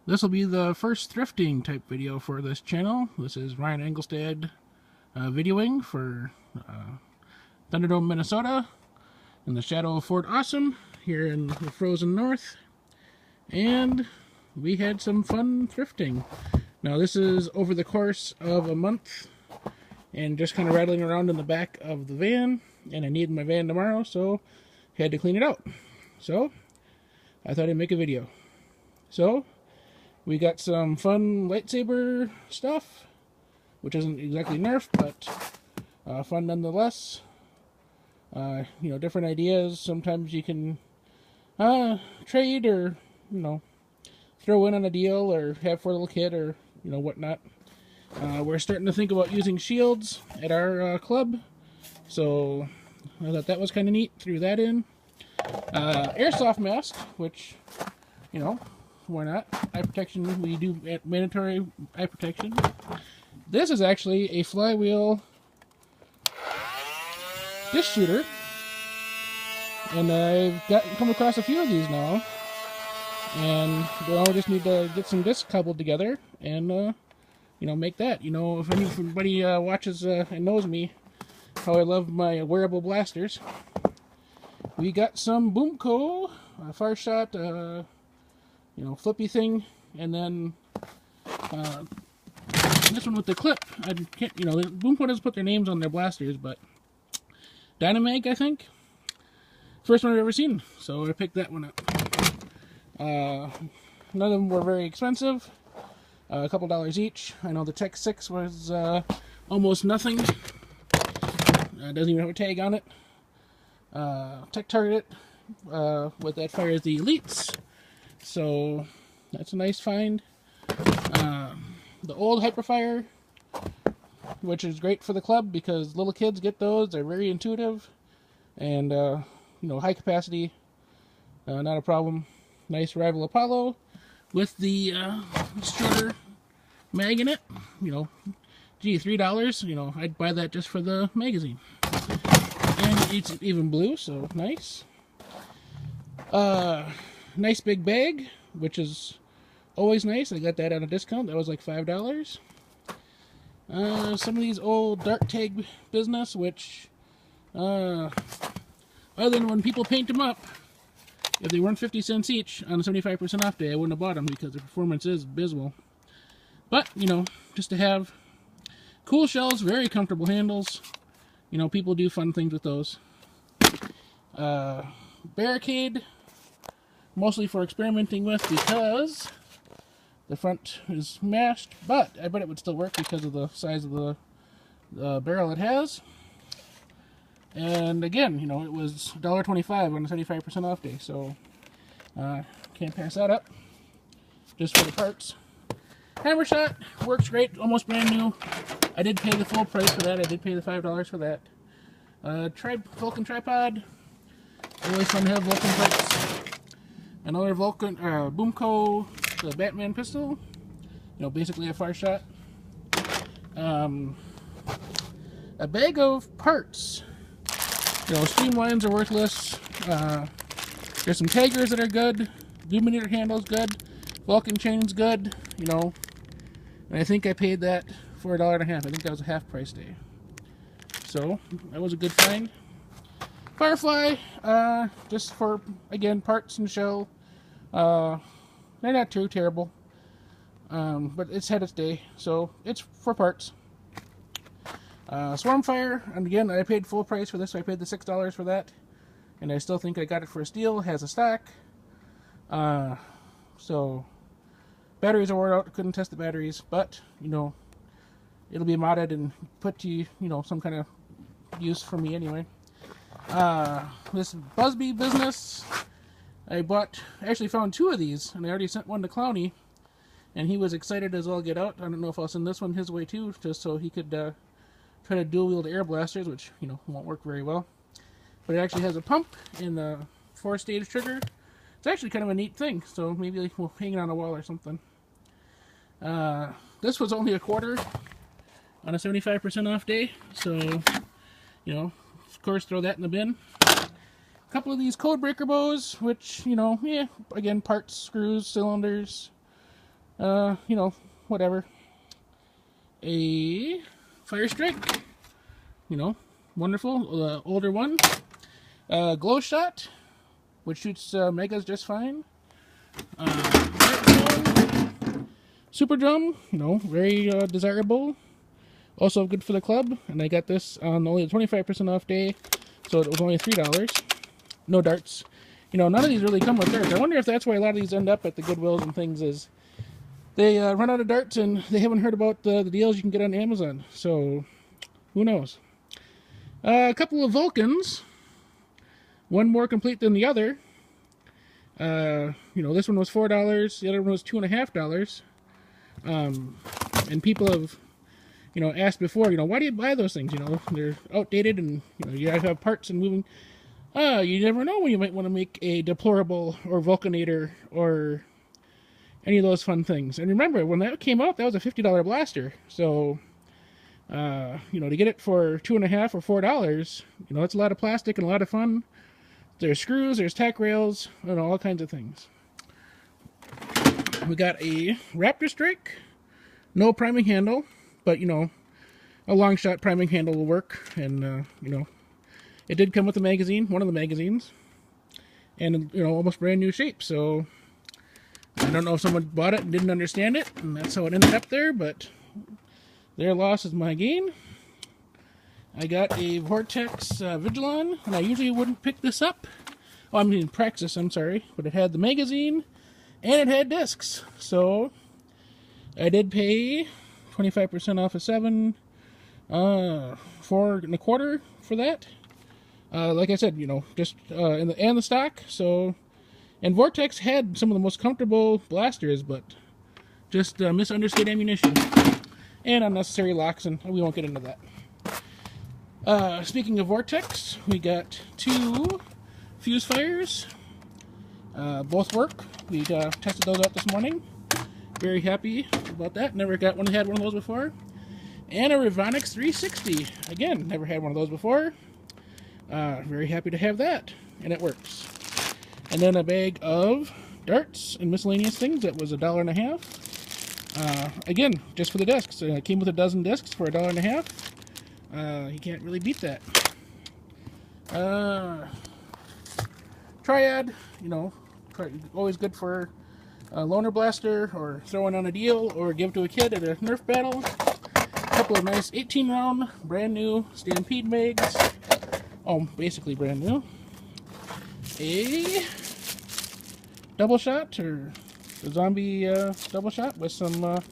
This will be the first thrifting type video for this channel. This is Ryan Engelstad videoing for Thunderdome, Minnesota, in the shadow of Fort Awesome, here in the frozen north. And we had some fun thrifting. Now this is over the course of a month, and just kind of rattling around in the back of the van, and I need my van tomorrow, so I had to clean it out. So I thought I'd make a video. So we got some fun lightsaber stuff, which isn't exactly Nerf, but fun nonetheless. You know, different ideas. Sometimes you can trade or, you know, throw in on a deal or have for a little kid or, you know, whatnot. We're starting to think about using shields at our club, so I thought that was kind of neat. Threw that in. Airsoft mask, which, you know, why not? Eye protection, we do mandatory eye protection. This is actually a flywheel disc shooter, and I've come across a few of these now, and we all just need to get some discs cobbled together and you know, make that. You know, if anybody watches and knows me, how I love my wearable blasters. We got some Boomco, a far shot, you know, flippy thing, and then this one with the clip. I can't, you know, Boomco doesn't put their names on their blasters, but Dynamag, I think. First one I've ever seen, so I picked that one up. None of them were very expensive, a couple dollars each. I know the Tech 6 was almost nothing. Doesn't even have a tag on it. Tech Target, with that fires the Elites, so that's a nice find. The old Hyperfire, which is great for the club because little kids get those. They're very intuitive and you know, high capacity, not a problem. Nice Rival Apollo with the shorter mag in it. You know, gee, $3. You know, I'd buy that just for the magazine. And it's even blue, so nice. Nice big bag, which is always nice. I got that at a discount. That was like $5. Some of these old dark tag business, which, other than when people paint them up, if they weren't 50 cents each on a 75% off day, I wouldn't have bought them because the performance is abysmal. But, you know, just to have cool shells, very comfortable handles. You know, people do fun things with those. Barricade, mostly for experimenting with because the front is mashed, but I bet it would still work because of the size of the barrel it has. And again, you know, it was $1.25 on a 75% off day, so can't pass that up. Just for the parts. Hammer shot works great, almost brand new. I did pay the full price for that. I did pay the $5 for that. Vulcan tripod. Always fun to have Vulcan parts. Another Vulcan Boomco, the Batman pistol. You know, basically a far shot. A bag of parts. You know, streamlines are worthless. There's some taggers that are good. Illuminator handle's good. Vulcan chain's good. You know, and I think I paid that for $1.50. I think that was a half price day. So that was a good find. Firefly, just for, again, parts and shell. They're not too terrible, but it's had its day, so it's for parts. Swarmfire, and again, I paid full price for this, so I paid the $6 for that, and I still think I got it for a steal. It has a stock. So batteries are worn out. Couldn't test the batteries, but you know, it'll be modded and put to, you know, some kind of use for me anyway. This Busby business, I actually found two of these, and I already sent one to Clowney, and he was excited as all get out. I don't know if I'll send this one his way too, just so he could try to dual wield air blasters, which, you know, won't work very well. But it actually has a pump and the 4-stage trigger. It's actually kind of a neat thing, so maybe we'll hang it on a wall or something. This was only $0.25 on a 75% off day, so, you know, of course, throw that in the bin. A couple of these code breaker bows, which, you know, yeah, again, parts, screws, cylinders, You know, whatever. A Fire Strike, you know, wonderful, older one. Glow Shot, which shoots megas just fine. Super Drum, you know, very desirable. Also good for the club, and I got this on only the 25% off day, so it was only $3. No darts. You know, none of these really come with darts. I wonder if that's why a lot of these end up at the Goodwills and things, is they run out of darts and they haven't heard about the deals you can get on Amazon. So, who knows? A couple of Vulcans. One more complete than the other. You know, this one was $4. The other one was $2.50. And people have, you know, asked before, you know, why do you buy those things? You know, they're outdated and, you know, you have parts and moving. You never know when you might want to make a Deplorable or Vulcanator or any of those fun things. And remember, when that came out, that was a $50 blaster. So, you know, to get it for $2.50 or $4, you know, it's a lot of plastic and a lot of fun. There's screws, there's tack rails, you know, all kinds of things. We got a Raptor Strike. No priming handle, but, you know, a long shot priming handle will work. And, you know, it did come with a magazine, one of the magazines. And, you know, almost brand new shape. So, I don't know if someone bought it and didn't understand it, and that's how it ended up there, but their loss is my gain. I got a Vortex Vigilon, and I usually wouldn't pick this up. Oh, I mean Praxis, I'm sorry. But it had the magazine, and it had discs. So, I did pay 25% off of $7, $4.25 for that. Like I said, you know, just and the stock. So, and Vortex had some of the most comfortable blasters, but just misunderstood ammunition and unnecessary locks, and we won't get into that. Speaking of Vortex, we got 2 fuse fires. Both work. We tested those out this morning. Very happy about that. Never had one of those before. And a Revonix 360. Again, never had one of those before. Very happy to have that, and it works. And then a bag of darts and miscellaneous things that was $1.50. Again, just for the discs. It came with a dozen discs for $1.50. You can't really beat that. Triad, you know, always good for a loaner blaster, or throwing on a deal, or give to a kid at a Nerf battle. A couple of nice 18-round, brand new Stampede mags. Oh, basically brand new. A double shot, or a zombie double shot with some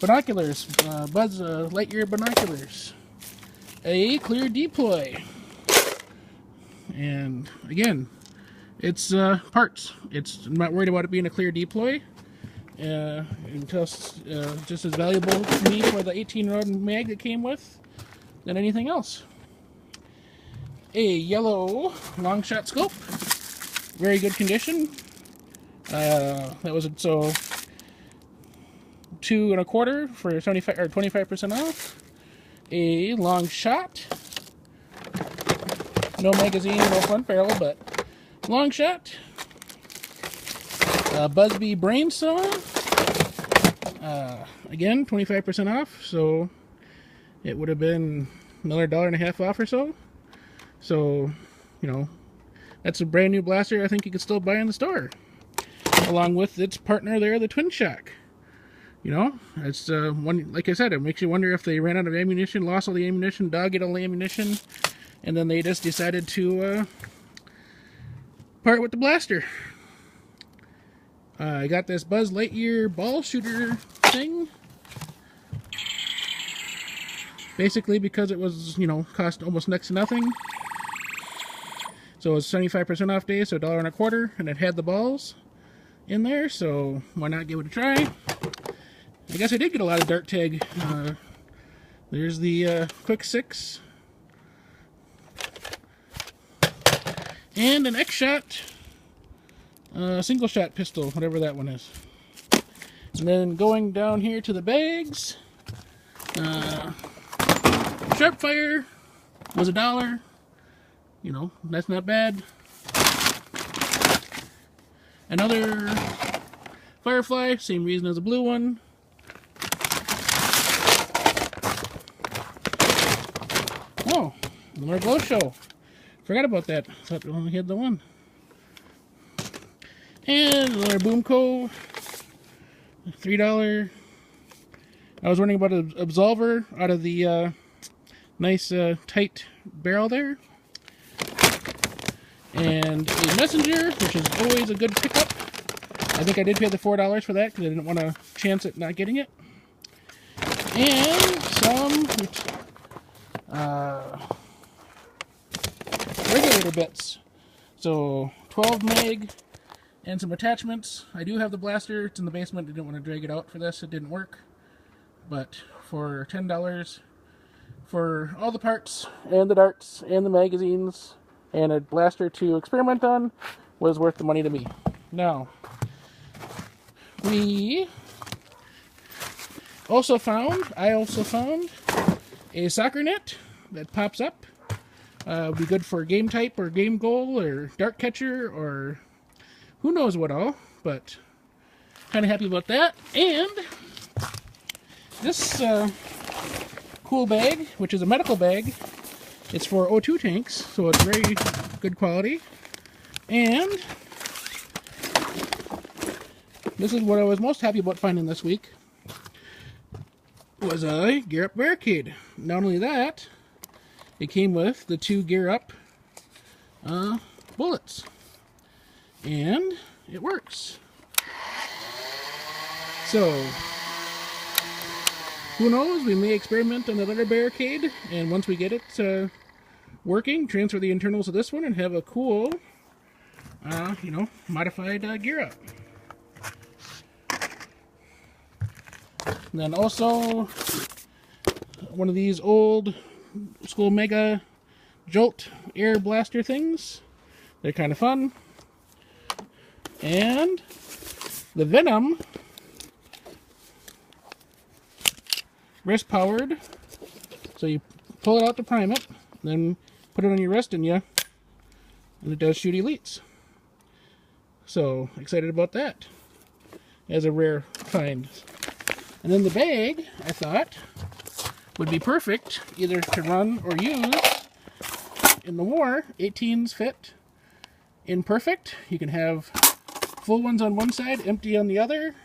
binoculars, Buzz Lightyear binoculars. A clear deploy. And again, it's parts. I'm not worried about it being a clear deploy. Until just as valuable to me for the 18-round mag that came with than anything else. A yellow long shot scope, very good condition. That was so $2.25 for 75 or 25% off. A long shot, no magazine, no front barrel, but long shot. Busby brain saw. Again, 25% off, so it would have been another $1.50 off or so. So, you know, that's a brand new blaster I think you could still buy in the store, along with its partner there, the Twin Shock. You know, it's one, like I said, it makes you wonder if they ran out of ammunition, lost all the ammunition, dog ate all the ammunition, and then they just decided to part with the blaster. I got this Buzz Lightyear ball shooter thing. Basically because it was, you know, cost almost next to nothing. So it was 75% off day, so $1.25, and it had the balls in there, so why not give it a try? I guess I did get a lot of dart tag. There's the Quick 6. And an X-Shot single shot pistol, whatever that one is. And then going down here to the bags, Sharpfire was $1. You know, that's not bad. Another Firefly, same reason as the blue one. Oh, another glow show. Forgot about that. Thought we only had the one. And another Boomco. $3. I was wondering about an absolver out of the nice tight barrel there. And a messenger, which is always a good pickup. I think I did pay the $4 for that because I didn't want to chance it not getting it. And some regulator bits. So 12 meg and some attachments. I do have the blaster. It's in the basement. I didn't want to drag it out for this. It didn't work. But for $10 for all the parts and the darts and the magazines and a blaster to experiment on was worth the money to me. Now, I also found a soccer net that pops up. Would be good for game type or game goal or dart catcher or who knows what all, but kind of happy about that. And this cool bag, which is a medical bag, it's for O2 tanks, so it's very good quality. And this is what I was most happy about finding this week, was a Gear Up barricade. Not only that, it came with the 2 Gear Up bullets. And it works. So, who knows, we may experiment on another barricade, and once we get it working, transfer the internals of this one and have a cool, modified Gear Up. And then also, one of these old school Mega Jolt air blaster things. They're kind of fun. And the Venom wrist powered. So you pull it out to prime it, then put it on your wrist and it does shoot elites. So excited about that as a rare find. And then the bag, I thought, would be perfect either to run or use in the war. 18s fit in perfect. You can have full ones on one side, empty on the other,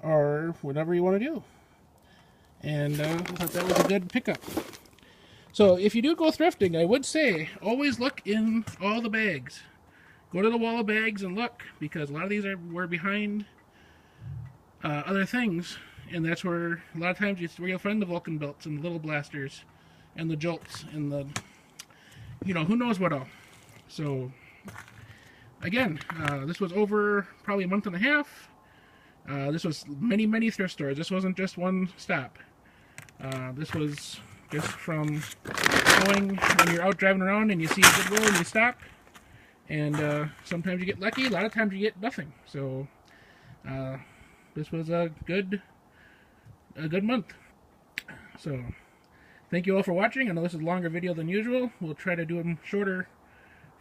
or whatever you want to do. And I thought that was a good pickup. So if you do go thrifting, I would say always look in all the bags. Go to the wall of bags and look, because a lot of these were behind other things, and that's where a lot of times where you'll find the Vulcan belts and the little blasters and the jolts and the, who knows what all. So again, this was over probably a month and a half. This was many thrift stores. This wasn't just one stop. This was just from going when you're out driving around and you see a Goodwill and you stop, and sometimes you get lucky, a lot of times you get nothing. So this was a good month. So thank you all for watching. I know this is a longer video than usual. We'll try to do them shorter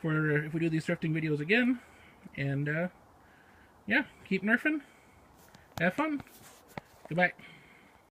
for if we do these thrifting videos again. And yeah, keep nerfing. Have fun. Goodbye.